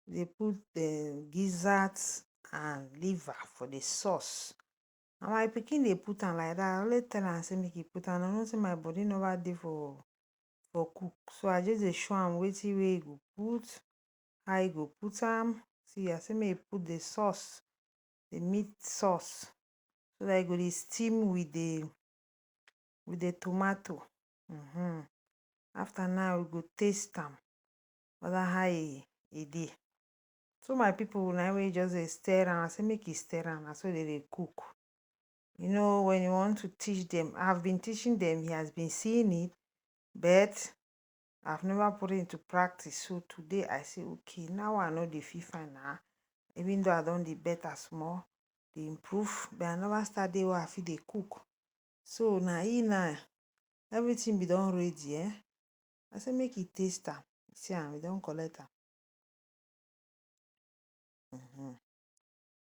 They put the gizzards and liver for the sauce. And my pikin dey put am like that. I only tell am say make e put am. I know say my body never dey for cook, so I just dey show am wetin wey e go put, how e go put am. See, I say make e put the sauce, the meat sauce, so that e go dey steam with the tomato. After now, we go taste am, whether how e dey. So my people, na wey just dey stir am. I say make e stir am. Na so they dey cook. You know, when you want to teach them, I've been teaching them. He has been seeing it, but I've never put it into practice. So today I say, okay, now I know the feel fine now. Even though I don dey better small, dey improve, but I never start dey where I fit dey cook. So na now everything be don ready. I say make e taste am. See am, we don collect am.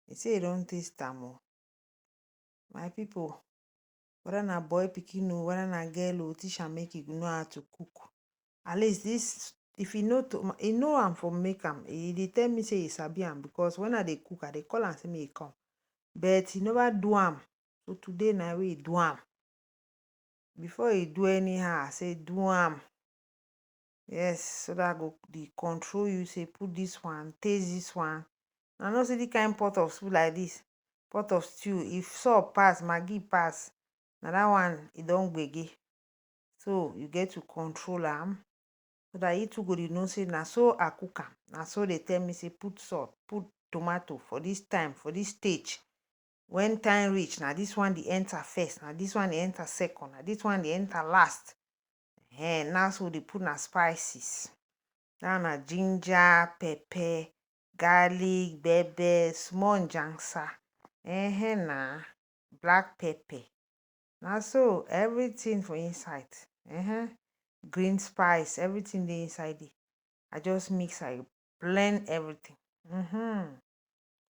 He say he don taste am. My people, whether na boy pikin o, whether na girl o, teach am make e know how to cook. At least this, if he know am for make am. He dey tell me say he sabi am, because when I dey cook, I dey call am say make e come, but he never do am. So today na wey he do am. Before he do anyhow, I say do am. Yes, so that I go dey control you, say put this one, taste this one. I know say the kind pot of soup like this, pot of stew, if salt pass, maggi pass, na that one e don gbege. So you get to control am, so that you too go dey know say na so I cook am. Na so they tell me say put salt, put tomato for this time, for this stage. When time reach, na this one dey enter first, na this one dey enter second, na this one dey enter last. Now so they put na spices. Now na ginger, pepper, garlic, pepper, small njansa, na black pepper. Now so everything for inside. Green spice, everything dey inside it. I just mix, I blend everything.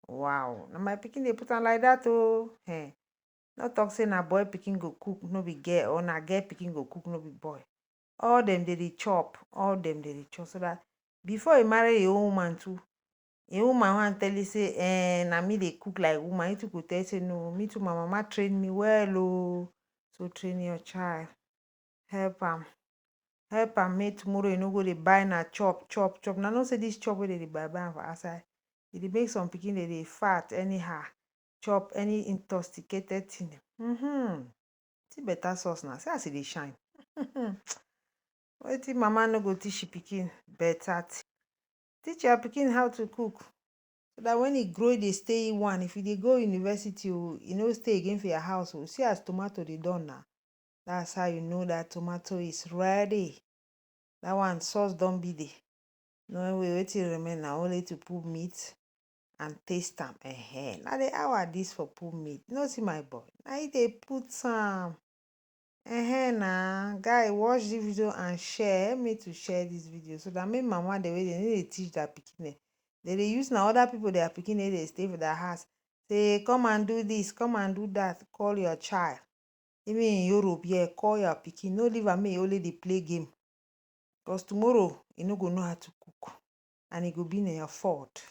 Wow. Now my pikin dey put am like that oh. Not talk say na boy pikin go cook, no be girl, or na girl pikin go cook, no be boy. All them dey chop. All them dey chop. So that before you marry your own woman too, a woman want tell you say, na me dey cook like woman. You too go tell say no, me too, my mama train me well oh. So train your child. Help am. Help am make tomorrow you no go dey buy na chop. Now no say this chop wey they dey buy am for outside, e dey make some pikin dey fat anyhow. Chop any intoxicated thing. See better sauce now. See as e dey shine. Wetin mama no go teach your pikin better thing. Teach your pikin how to cook, so that when e grow, e dey stay one. If you dey go university, you no stay again for your house. See as tomato dey done now. That's how you know that tomato is ready. That one sauce don be there. No way, wetin remain na only to put meat and taste am. Now the hour this for put meat. You know, see my boy. Now he dey put some. Nah, guy, watch this video and share. Help me to share this video, so that make mama the way they need to teach that pikin. They use now other people their pikin they stay for their house. Say come and do this, come and do that. Call your child. Even in Europe, yeah, call your pikin. No leave am make only dey play game. Because tomorrow you no go know how to cook, and it go be in your fault.